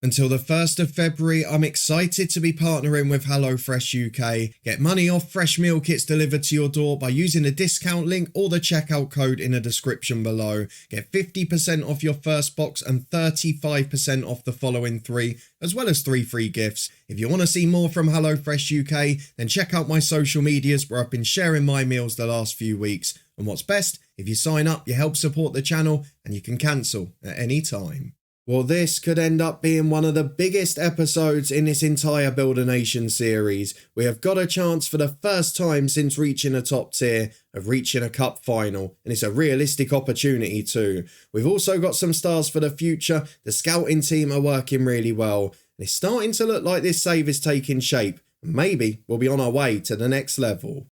Until the 1st of February, I'm excited to be partnering with HelloFresh UK. Get money off fresh meal kits delivered to your door by using the discount link or the checkout code in the description below. Get 50% off your first box and 35% off the following 3, as well as 3 free gifts. If you want to see more from HelloFresh UK, then check out my social medias where I've been sharing my meals the last few weeks. And what's best, if you sign up, you help support the channel and you can cancel at any time. Well, this could end up being one of the biggest episodes in this entire Build a Nation series. We have got a chance for the first time since reaching a top tier of reaching a cup final, and it's a realistic opportunity too. We've also got some stars for the future. The scouting team are working really well, and it's starting to look like this save is taking shape, and maybe we'll be on our way to the next level.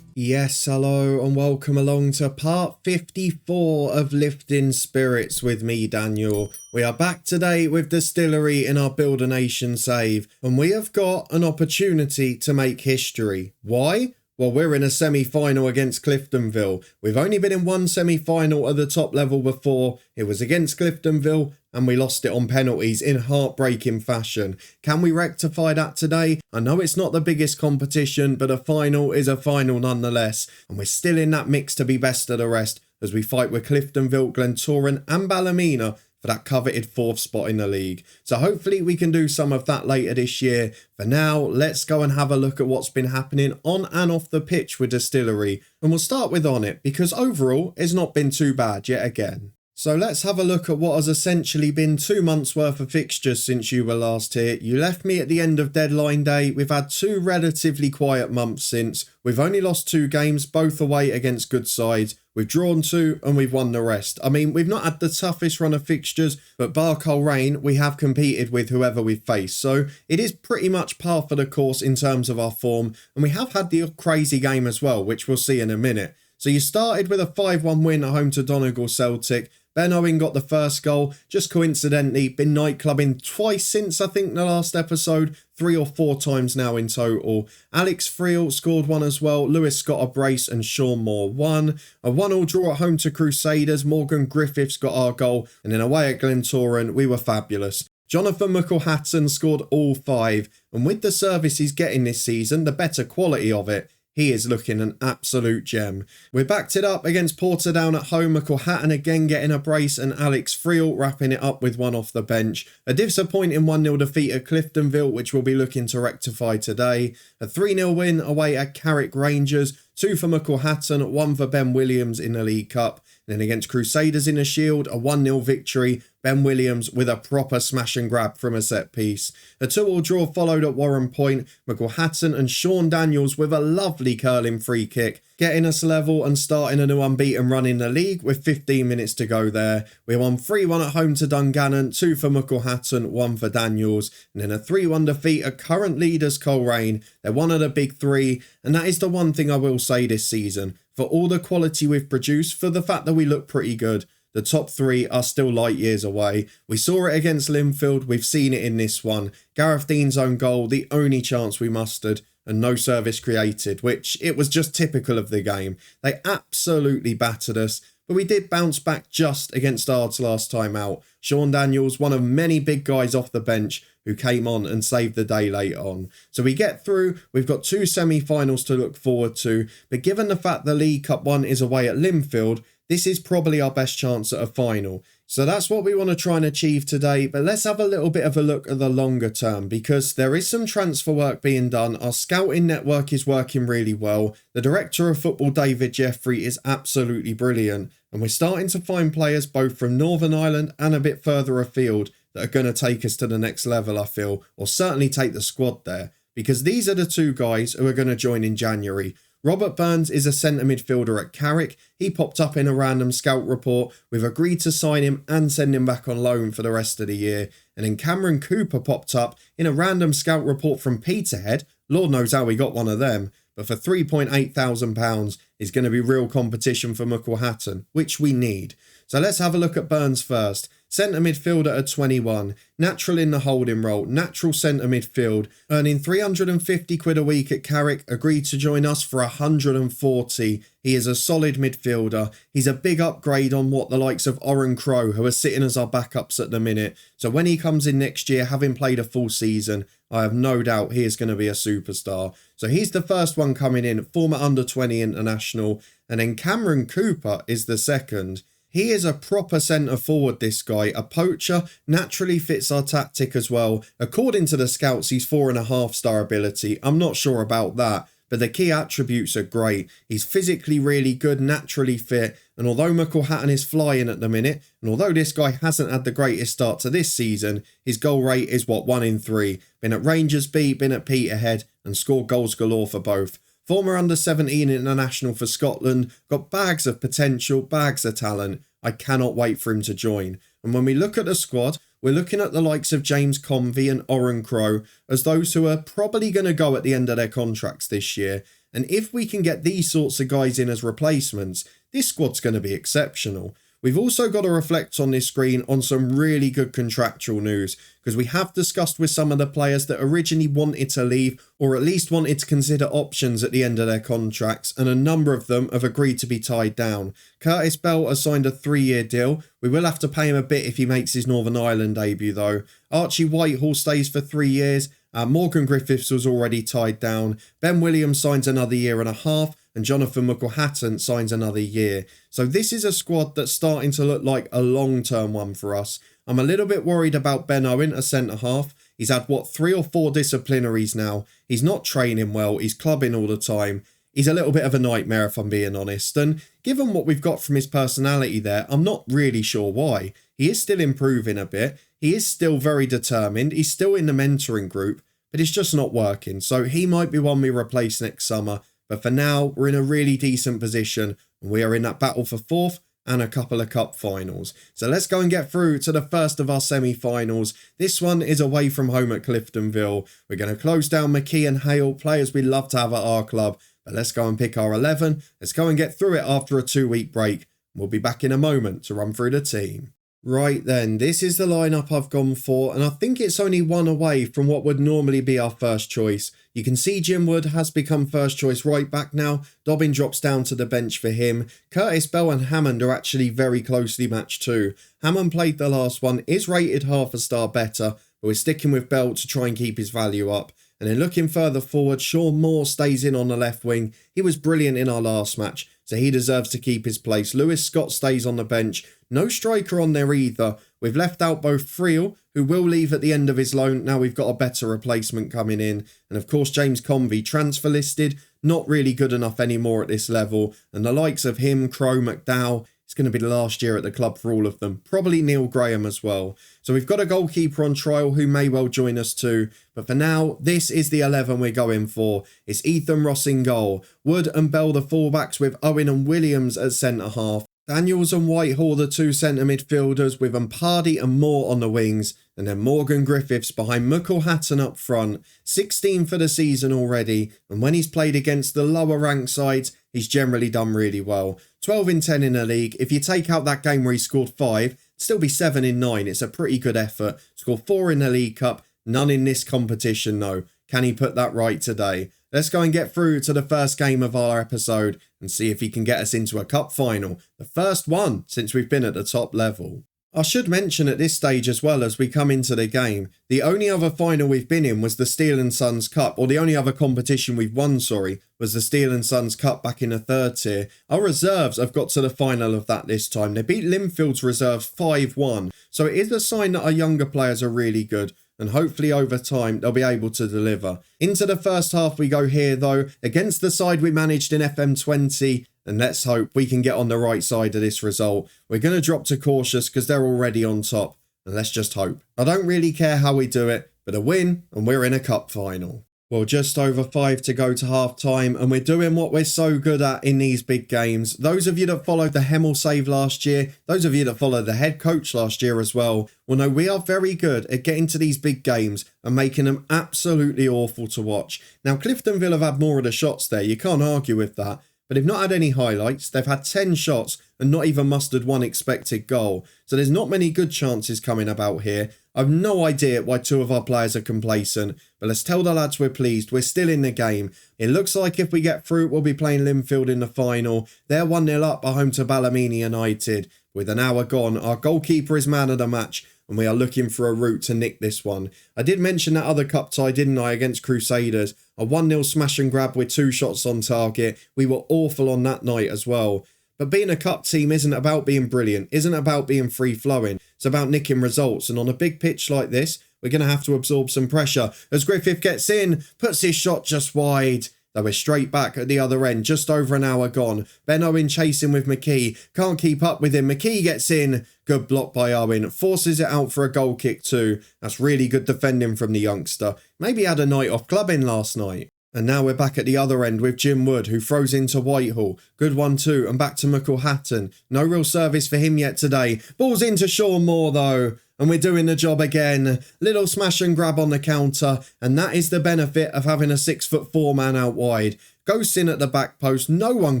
Yes, hello and welcome along to part 54 of Lifting Spirits with me, Daniel. We are back today with Distillery in our Build a Nation save, and we have got an opportunity to make history. Why? Well, we're in a semi-final against Cliftonville. We've only been in one semi-final at the top level before. It was against Cliftonville and we lost it on penalties in heartbreaking fashion. Can we rectify that today? I know it's not the biggest competition, but a final is a final nonetheless. And we're still in that mix to be best of the rest as we fight with Cliftonville, Glentoran and Ballymena for that coveted 4th spot in the league. So hopefully we can do some of that later this year. For now, let's go and have a look at what's been happening on and off the pitch with Distillery. And we'll start with on it, because overall it's not been too bad yet again. So let's have a look at what has essentially been 2 months worth of fixtures since you were last here. You left me at the end of deadline day. We've had 2 relatively quiet months since. We've only lost 2 games, both away against good sides. We've drawn 2 and we've won the rest. I mean, we've not had the toughest run of fixtures, but bar Coleraine, we have competed with whoever we've faced. So it is pretty much par for the course in terms of our form. And we have had the crazy game as well, which we'll see in a minute. So you started with a 5-1 win at home to Donegal Celtic. Ben Owen got the first goal, just coincidentally, been nightclubbing twice since I think the last episode, 3 or 4 times now in total. Alex Friel scored 1 as well, Lewis got a brace and Sean Moore 1. A 1-1 draw at home to Crusaders, Morgan Griffiths got our goal, and then away at Glentoran, we were fabulous. Jonathan McElhatton scored all 5, and with the service he's getting this season, the better quality of it, he is looking an absolute gem. We backed it up against Portadown at home. McElhatton again getting a brace and Alex Friel wrapping it up with 1 off the bench. A disappointing 1-0 defeat at Cliftonville, which we'll be looking to rectify today. A 3-0 win away at Carrick Rangers. 2 for McElhatton, 1 for Ben Williams in the League Cup. And then against Crusaders in the Shield, a 1-0 victory. Ben Williams with a proper smash and grab from a set piece. A 2-2 draw followed at Warren Point. McElhatton and Sean Daniels with a lovely curling free kick, getting us level and starting a new unbeaten run in the league with 15 minutes to go there. We won 3-1 at home to Dungannon, 2 for McElhatton, 1 for Daniels, and then a 3-1 defeat at current leaders Coleraine. They're one of the big 3, and that is the one thing I will say this season. For all the quality we've produced, for the fact that we look pretty good, the top 3 are still light years away. We saw it against Linfield, we've seen it in this one. Gareth Dean's own goal, the only chance we mustered, and no service created, which it was just typical of the game. They absolutely battered us, but we did bounce back just against Ards last time out. Sean Daniels, one of many big guys off the bench who came on and saved the day late on. So we get through, we've got 2 semi-finals to look forward to, but given the fact the League Cup 1 is away at Linfield, this is probably our best chance at a final. So that's what we want to try and achieve today, but let's have a little bit of a look at the longer term, because there is some transfer work being done. Our scouting network is working really well. The director of football, David Jeffrey, is absolutely brilliant, and we're starting to find players both from Northern Ireland and a bit further afield that are going to take us to the next level, I feel, or certainly take the squad there, because these are the 2 guys who are going to join in January. Robert Burns is a centre midfielder at Carrick. He popped up in a random scout report. We've agreed to sign him and send him back on loan for the rest of the year. And then Cameron Cooper popped up in a random scout report from Peterhead. Lord knows how we got one of them. But for £3,800 is going to be real competition for McElhatton, which we need. So let's have a look at Burns first. centre midfielder at 21, natural in the holding role, natural centre midfield, earning 350 quid a week at Carrick, agreed to join us for 140. He is a solid midfielder. He's a big upgrade on what the likes of Oren Crow, who are sitting as our backups at the minute. So when he comes in next year, having played a full season, I have no doubt he is going to be a superstar. So he's the first one coming in, former under-20 international, and then Cameron Cooper is the second. He is a proper centre forward, this guy, a poacher, naturally fits our tactic as well. According to the scouts, he's 4.5 star ability. I'm not sure about that, but the key attributes are great. He's physically really good, naturally fit, and although Mucklehatton is flying at the minute, and although this guy hasn't had the greatest start to this season, his goal rate is 1 in 3. Been at Rangers B, been at Peterhead, and scored goals galore for both. Former under-17 international for Scotland, got bags of potential, bags of talent. I cannot wait for him to join. And when we look at the squad, we're looking at the likes of James Convey and Oren Crow as those who are probably going to go at the end of their contracts this year. And if we can get these sorts of guys in as replacements, this squad's going to be exceptional. We've also got to reflect on this screen on some really good contractual news, because we have discussed with some of the players that originally wanted to leave or at least wanted to consider options at the end of their contracts, and a number of them have agreed to be tied down. Curtis Bell has signed a 3-year deal. We will have to pay him a bit if he makes his Northern Ireland debut though. Archie Whitehall stays for 3 years. Morgan Griffiths was already tied down. Ben Williams signs another 1.5 years. And Jonathan Mucklehatton signs another year. So this is a squad that's starting to look like a long-term one for us. I'm a little bit worried about Ben Owen, a centre-half. He's had, 3 or 4 disciplinaries now. He's not training well. He's clubbing all the time. He's a little bit of a nightmare, if I'm being honest. And given what we've got from his personality there, I'm not really sure why. He is still improving a bit. He is still very determined. He's still in the mentoring group, but it's just not working. So he might be one we replace next summer. But for now, we're in a really decent position, and we are in that battle for 4th and a couple of cup finals. So let's go and get through to the first of our semi-finals. This one is away from home at Cliftonville. We're going to close down McKee and Hale, players we love to have at our club. But let's go and pick our 11. Let's go and get through it after a 2-week break. We'll be back in a moment to run through the team. Right then, this is the lineup I've gone for, and I think it's only one away from what would normally be our first choice. You can see Jim Wood has become first choice right back now. Dobbin drops down to the bench for him. Curtis Bell and Hammond are actually very closely matched too. Hammond played the last one, is rated 0.5 star better, but we're sticking with Bell to try and keep his value up. And then looking further forward, Sean Moore stays in on the left wing. He was brilliant in our last match, so he deserves to keep his place. Lewis Scott stays on the bench. No striker on there either. We've left out both Friel, who will leave at the end of his loan. Now we've got a better replacement coming in. And of course, James Convey, transfer listed, not really good enough anymore at this level. And the likes of him, Crow, McDowell, it's going to be the last year at the club for all of them. Probably Neil Graham as well. So we've got a goalkeeper on trial who may well join us too. But for now, this is the 11 we're going for. It's Ethan Ross in goal. Wood and Bell the fullbacks with Owen and Williams at centre-half. Daniels and Whitehall the 2 centre midfielders with Mpardi and Moore on the wings. And then Morgan Griffiths behind Mucklehatton up front. 16 for the season already. And when he's played against the lower ranked sides, he's generally done really well. 12 in 10 in the league. If you take out that game where he scored 5, it'd still be 7 in 9. It's a pretty good effort. Scored 4 in the League Cup. None in this competition though. Can he put that right today? Let's go and get through to the first game of our episode and see if he can get us into a cup final. The first one since we've been at the top level. I should mention at this stage as well as we come into the game, the only other final we've been in was the Steel and Sons Cup, or the only other competition we've won, was the Steel and Sons Cup back in the 3rd tier. Our reserves have got to the final of that this time. They beat Linfield's reserves 5-1, so it is a sign that our younger players are really good. And hopefully over time they'll be able to deliver. Into the first half we go here though, against the side we managed in FM20, and let's hope we can get on the right side of this result. We're going to drop to cautious because they're already on top, and let's just hope. I don't really care how we do it, but a win and we're in a cup final. Well, just over 5 to go to half time, and we're doing what we're so good at in these big games. Those of you that followed the Hemel save last year, those of you that followed the head coach last year as well, will know we are very good at getting to these big games and making them absolutely awful to watch. Now, Cliftonville have had more of the shots there, you can't argue with that, but they've not had any highlights. They've had 10 shots and not even mustered one expected goal. So there's not many good chances coming about here. I've no idea why two of our players are complacent, but let's tell the lads we're pleased. We're still in the game. It looks like if we get through, we'll be playing Linfield in the final. They're 1-0 up at home to Ballymena United. With an hour gone, our goalkeeper is man of the match, and we are looking for a route to nick this one. I did mention that other cup tie, didn't I, against Crusaders? A 1-0 smash and grab with 2 shots on target. We were awful on that night as well. But being a cup team isn't about being brilliant, isn't about being free-flowing. It's about nicking results, and on a big pitch like this, we're going to have to absorb some pressure. As Griffith gets in, puts his shot just wide. Though we're straight back at the other end, just over an hour gone. Ben Owen chasing with McKee, can't keep up with him. McKee gets in, good block by Owen, forces it out for a goal kick too. That's really good defending from the youngster. Maybe had a night off clubbing last night. And now we're back at the other end with Jim Wood, who throws into Whitehall. Good 1-2, and back to McElhatton. No real service for him yet today. Ball's into Sean Moore though. And we're doing the job again. Little smash and grab on the counter. And that is the benefit of having a 6'4" man out wide. Ghosts in at the back post. No one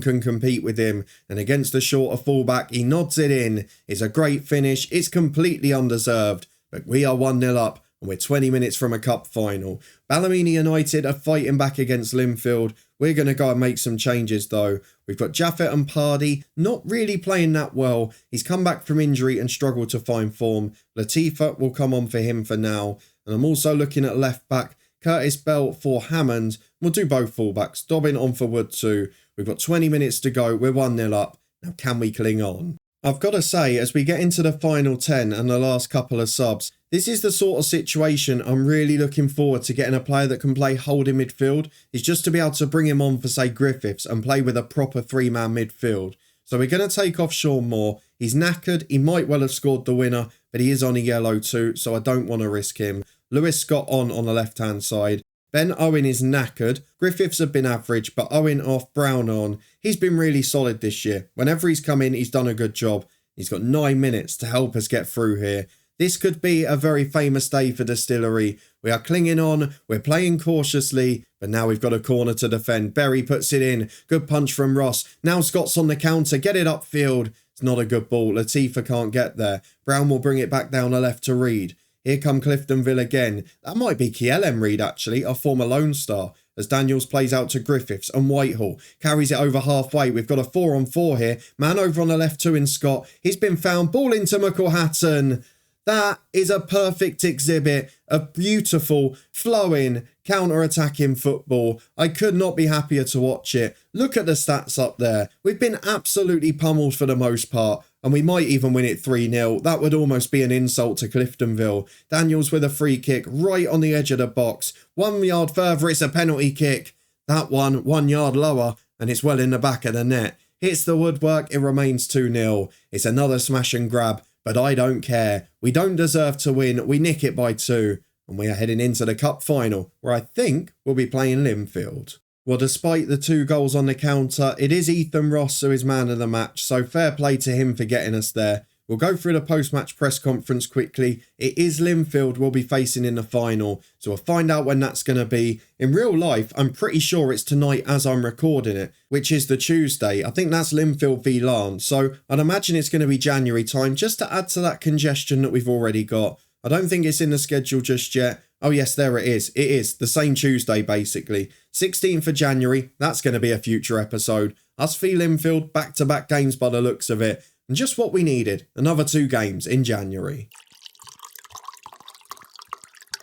can compete with him. And against the shorter fullback, he nods it in. It's a great finish. It's completely undeserved. But we are 1-0 up. And we're 20 minutes from a cup final. Ballymena United are fighting back against Linfield. We're going to go and make some changes though. We've got Jaffet and Pardy not really playing that well. He's come back from injury and struggled to find form. Latifa will come on for him for now. And I'm also looking at left back. Curtis Bell for Hammond. We'll do both fullbacks. Dobbin on for Wood too. We've got 20 minutes to go. We're 1-0 up. Now can we cling on? I've got to say, as we get into the final 10 and the last couple of subs, this is the sort of situation I'm really looking forward to getting a player that can play holding midfield, is just to be able to bring him on for, say, Griffiths and play with a proper 3-man midfield. So we're going to take off Sean Moore. He's knackered. He might well have scored the winner, but he is on a yellow too, so I don't want to risk him. Lewis Scott on the left-hand side. Ben Owen is knackered. Griffiths have been average, but Owen off, Brown on. He's been really solid this year. Whenever he's come in, he's done a good job. He's got 9 minutes to help us get through here. This could be a very famous day for Distillery. We are clinging on, we're playing cautiously, but now we've got a corner to defend. Berry puts it in. Good punch from Ross. Now Scott's on the counter. Get it upfield. It's not a good ball. Latifa can't get there. Brown will bring it back down the left to Reed. Here come Cliftonville again. That might be Kielem Reed actually, our former Lone Star. As Daniels plays out to Griffiths and Whitehall. Carries it over halfway. We've got a 4-on-4 here. Man over on the left too in Scott. He's been found. Ball into McElhatton. That is a perfect exhibit of beautiful, flowing, counter-attacking football. I could not be happier to watch it. Look at the stats up there. We've been absolutely pummeled for the most part, and we might even win it 3-0. That would almost be an insult to Cliftonville. Daniels with a free kick right on the edge of the box. 1 yard further, it's a penalty kick. That one, 1 yard lower, and it's well in the back of the net. Hits the woodwork, it remains 2-0. It's another smash and grab. But I don't care. We don't deserve to win. We nick it by 2. And we are heading into the cup final, where I think we'll be playing Linfield. Well, despite the 2 goals on the counter, it is Ethan Ross who is man of the match. So fair play to him for getting us there. We'll go through the post-match press conference quickly. It is Linfield we'll be facing in the final, so we'll find out when that's going to be. In real life, I'm pretty sure it's tonight as I'm recording it, which is the Tuesday. I think that's Linfield v Larne, so I'd imagine it's going to be January time, just to add to that congestion that we've already got. I don't think it's in the schedule just yet. Oh yes, there it is. It is the same Tuesday, basically. 16th of January, that's going to be a future episode. Us v Linfield, back-to-back games by the looks of it. And just what we needed, another 2 games in January.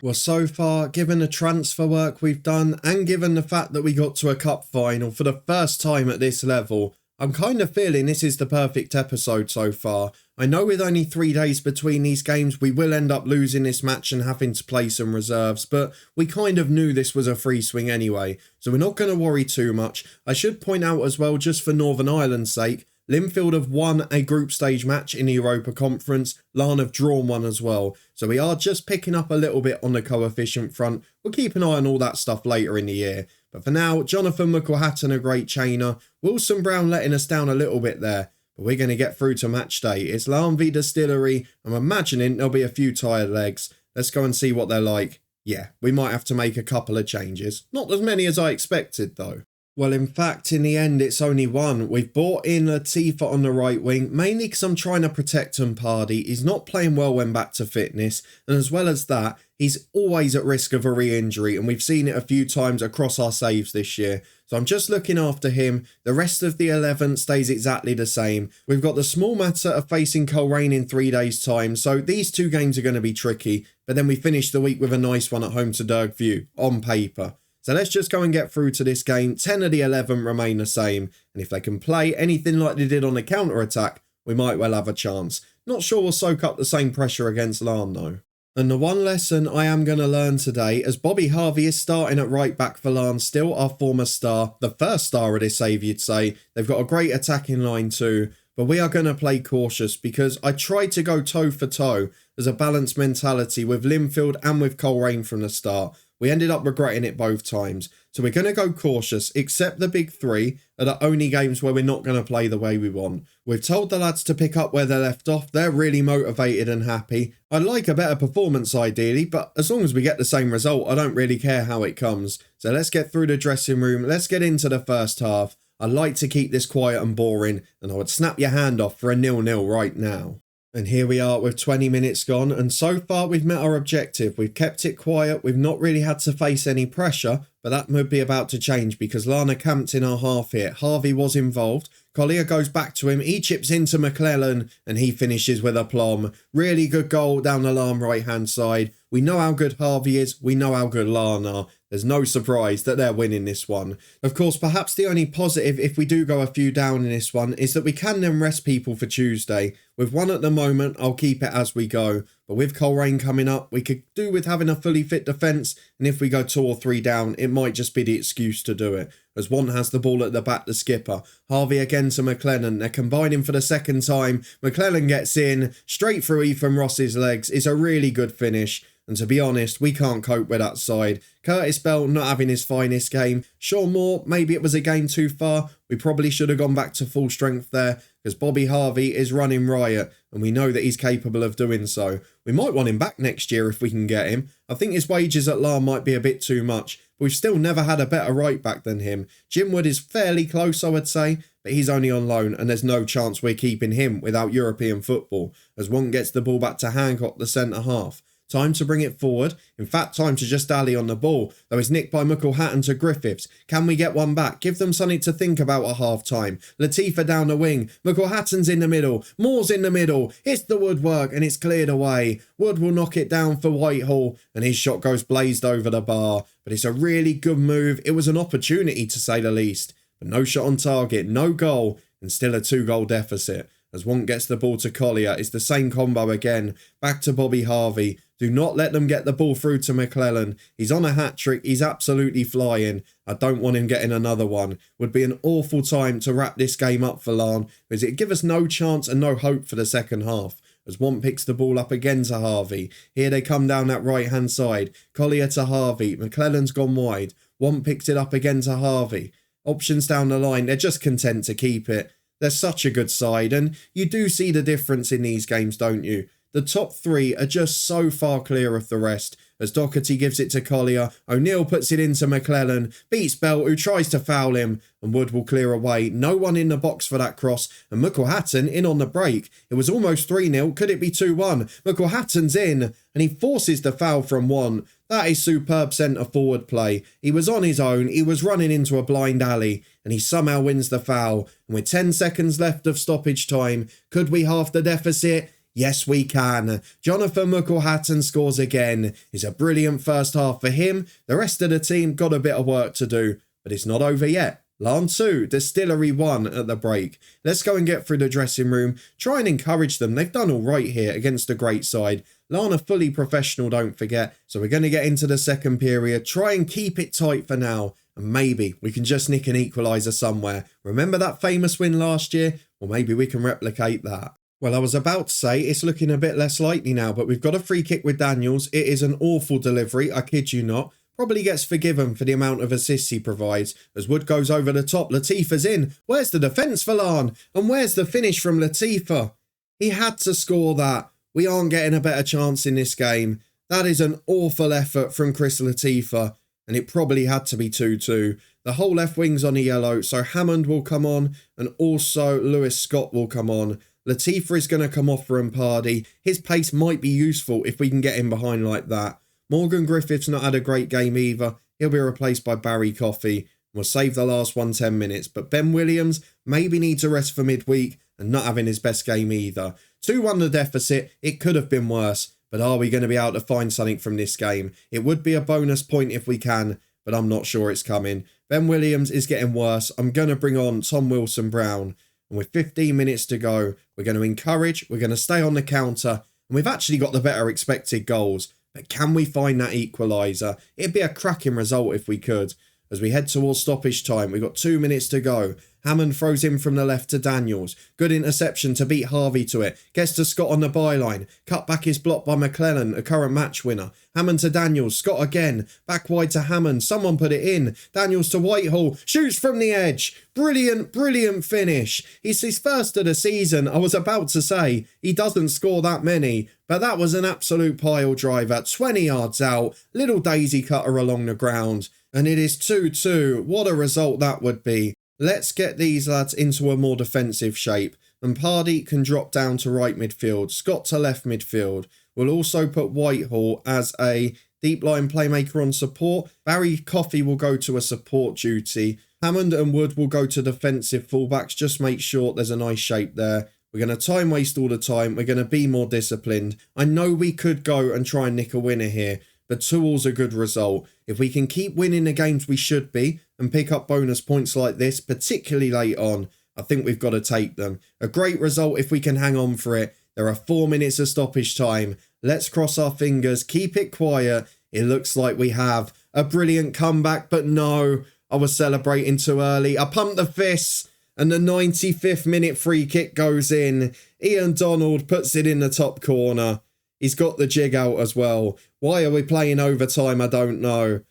Well, so far, given the transfer work we've done and given the fact that we got to a cup final for the first time at this level, I'm kind of feeling this is the perfect episode so far. I know with only 3 days between these games, we will end up losing this match and having to play some reserves, but we kind of knew this was a free swing anyway, so we're not going to worry too much. I should point out as well, just for Northern Ireland's sake, Linfield have won a group stage match in the Europa Conference. Larne have drawn one as well. So we are just picking up a little bit on the coefficient front. We'll keep an eye on all that stuff later in the year. But for now, Jonathan McElhatton a great chainer. Wilson Brown letting us down a little bit there. But we're going to get through to match day. It's Larne v Distillery. I'm imagining there'll be a few tired legs. Let's go and see what they're like. Yeah, we might have to make a couple of changes. Not as many as I expected though. Well, in fact, in the end, it's only one. We've brought in Latifa on the right wing, mainly because I'm trying to protect Party. He's not playing well when back to fitness, and as well as that, he's always at risk of a re-injury, and we've seen it a few times across our saves this year. So I'm just looking after him. The rest of the 11 stays exactly the same. We've got the small matter of facing Coleraine in 3 days' time, so these 2 games are going to be tricky, but then we finish the week with a nice one at home to Dergview, on paper. So let's just go and get through to this game. 10 of the 11 remain the same. And if they can play anything like they did on the counter-attack, we might well have a chance. Not sure we'll soak up the same pressure against Larne though. And the one lesson I am going to learn today, as Bobby Harvey is starting at right back for Larne, still our former star, the first star of this save you'd say. They've got a great attacking line too. But we are going to play cautious because I tried to go toe for toe as a balanced mentality with Linfield and with Coleraine from the start. We ended up regretting it both times. So we're going to go cautious, except the big 3 are the only games where we're not going to play the way we want. We've told the lads to pick up where they left off. They're really motivated and happy. I'd like a better performance ideally, but as long as we get the same result, I don't really care how it comes. So let's get through the dressing room. Let's get into the first half. I like to keep this quiet and boring, and I would snap your hand off for a 0-0 right now. And here we are with 20 minutes gone, and so far we've met our objective. We've kept it quiet, we've not really had to face any pressure, but that would be about to change because Larne camped in our half here. Harvey was involved. Collier goes back to him, he chips into McClellan, and he finishes with aplomb. Really good goal down the Larne right-hand side. We know how good Harvey is, we know how good Larne are. There's no surprise that they're winning this one. Of course, perhaps the only positive if we do go a few down in this one is that we can then rest people for Tuesday. With 1 at the moment, I'll keep it as we go. But with Coleraine coming up, we could do with having a fully fit defence. And if we go 2 or 3 down, it might just be the excuse to do it. As one has the ball at the back, the skipper. Harvey again to McClellan. They're combining for the second time. McClellan gets in, straight through Ethan Ross's legs. It's a really good finish. And to be honest, we can't cope with that side. Curtis Bell not having his finest game. Sean Moore, maybe it was a game too far. We probably should have gone back to full strength there because Bobby Harvey is running riot and we know that he's capable of doing so. We might want him back next year if we can get him. I think his wages at Larne might be a bit too much, but we've still never had a better right back than him. Jim Wood is fairly close, I would say, but he's only on loan and there's no chance we're keeping him without European football as one gets the ball back to Hancock, the centre half. Time to bring it forward. In fact, time to just alley on the ball. Though it's nicked by Mucklehatton to Griffiths. Can we get one back? Give them something to think about at half-time. Latifa down the wing. Mucklehatton's in the middle. Moore's in the middle. Hits the woodwork and it's cleared away. Wood will knock it down for Whitehall and his shot goes blazed over the bar. But it's a really good move. It was an opportunity to say the least. But no shot on target, no goal and still a 2-goal deficit. As one gets the ball to Collier, it's the same combo again. Back to Bobby Harvey. Do not let them get the ball through to McClellan. He's on a hat-trick. He's absolutely flying. I don't want him getting another one. Would be an awful time to wrap this game up for Larne, because it'd give us no chance and no hope for the second half. As one picks the ball up again to Harvey. Here they come down that right-hand side. Collier to Harvey. McClellan's gone wide. One picks it up again to Harvey. Options down the line. They're just content to keep it. They're such a good side, and you do see the difference in these games, don't you? The top 3 are just so far clear of the rest. As Doherty gives it to Collier, O'Neill puts it into McClellan, beats Bell who tries to foul him, and Wood will clear away. No one in the box for that cross, and Mucklehatton in on the break. It was almost 3-0, could it be 2-1? Mucklehatton's in, and he forces the foul from one. That is superb centre forward play. He was on his own, he was running into a blind alley, and he somehow wins the foul. And with 10 seconds left of stoppage time, could we halve the deficit? Yes, we can. Jonathan Mucklehatton scores again. It's a brilliant first half for him. The rest of the team got a bit of work to do, but it's not over yet. Larne 2, Distillery 1 at the break. Let's go and get through the dressing room. Try and encourage them. They've done all right here against a great side. Larne are fully professional, don't forget. So we're going to get into the second period. Try and keep it tight for now. And maybe we can just nick an equaliser somewhere. Remember that famous win last year? Well, maybe we can replicate that. Well, I was about to say it's looking a bit less likely now, but we've got a free kick with Daniels. It is an awful delivery, I kid you not. Probably gets forgiven for the amount of assists he provides. As Wood goes over the top, Latifa's in. Where's the defence for Larne? And where's the finish from Latifa? He had to score that. We aren't getting a better chance in this game. That is an awful effort from Chris Latifa. and it probably had to be 2-2. The whole left wing's on a yellow, so Hammond will come on, and also Lewis Scott will come on. Latifa is going to come off for Mpardi. His pace might be useful if we can get him behind like that. Morgan Griffith's not had a great game either. He'll be replaced by Barry Coffey. We'll save the last 10 minutes, but Ben Williams maybe needs a rest for midweek and not having his best game either. 2-1 the deficit. It could have been worse, but are we going to be able to find something from this game? It would be a bonus point if we can, but I'm not sure it's coming. Ben Williams is getting worse. I'm going to bring on Tom Wilson-Brown. And with 15 minutes to go, we're going to encourage, we're going to stay on the counter, and we've actually got the better expected goals. But can we find that equaliser? It'd be a cracking result if we could. As we head towards stoppage time, we've got 2 minutes to go. Hammond throws in from the left to Daniels. Good interception to beat Harvey to it. Gets to Scott on the byline. Cut back is blocked by McClellan, a current match winner. Hammond to Daniels. Scott again. Back wide to Hammond. Someone put it in. Daniels to Whitehall. Shoots from the edge. Brilliant, brilliant finish. He's his first of the season. I was about to say he doesn't score that many, but that was an absolute pile driver. 20 yards out. Little daisy cutter along the ground. And it is 2-2. What a result that would be. Let's get these lads into a more defensive shape. Mpardi can drop down to right midfield. Scott to left midfield. We'll also put Whitehall as a deep line playmaker on support. Barry Coffey will go to a support duty. Hammond and Wood will go to defensive fullbacks. Just make sure there's a nice shape there. We're going to time waste all the time. We're going to be more disciplined. I know we could go and try and nick a winner here, but 2-2's a good result. If we can keep winning the games we should be and pick up bonus points like this, particularly late on, I think we've got to take them. A great result if we can hang on for it. There are 4 minutes of stoppage time. Let's cross our fingers, keep it quiet. It looks like we have a brilliant comeback, but no, I was celebrating too early. I pumped the fists and the 95th minute free kick goes in. Ian Donald puts it in the top corner. He's got the jig out as well. Why are we playing overtime? I don't know.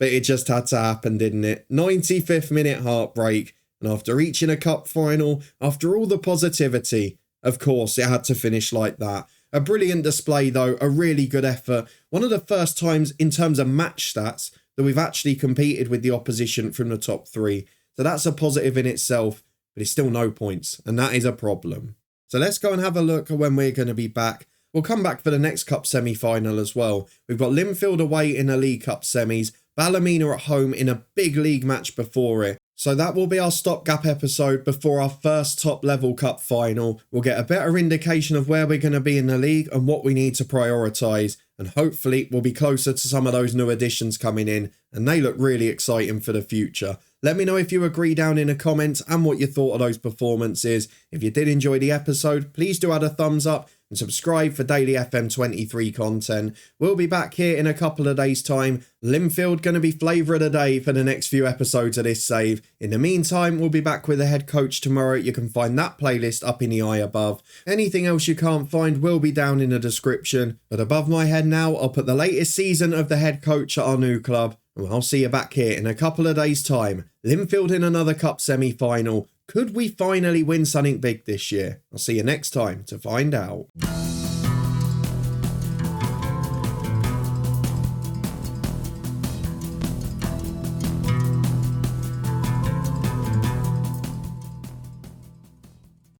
But it just had to happen, didn't it? 95th minute heartbreak. And after reaching a cup final, after all the positivity, of course, it had to finish like that. A brilliant display though, a really good effort. One of the first times in terms of match stats that we've actually competed with the opposition from the top 3. So that's a positive in itself, but it's still no points. And that is a problem. So let's go and have a look at when we're going to be back. We'll come back for the next Cup semi-final as well. We've got Linfield away in the League Cup semis, Ballymena at home in a big league match before it. So that will be our stopgap episode before our first top-level cup final. We'll get a better indication of where we're going to be in the league and what we need to prioritise. And hopefully we'll be closer to some of those new additions coming in. And they look really exciting for the future. Let me know if you agree down in the comments and what you thought of those performances. If you did enjoy the episode, please do add a thumbs up and subscribe for daily FM23 content. We'll be back here in a couple of days' time. Linfield going to be flavour of the day for the next few episodes of this save. In the meantime, we'll be back with the head coach tomorrow. You can find that playlist up in the eye above. Anything else you can't find will be down in the description. But above my head now, I'll put the latest season of the head coach at our new club. And I'll see you back here in a couple of days' time. Linfield in another cup semi-final. Could we finally win something big this year? I'll see you next time to find out.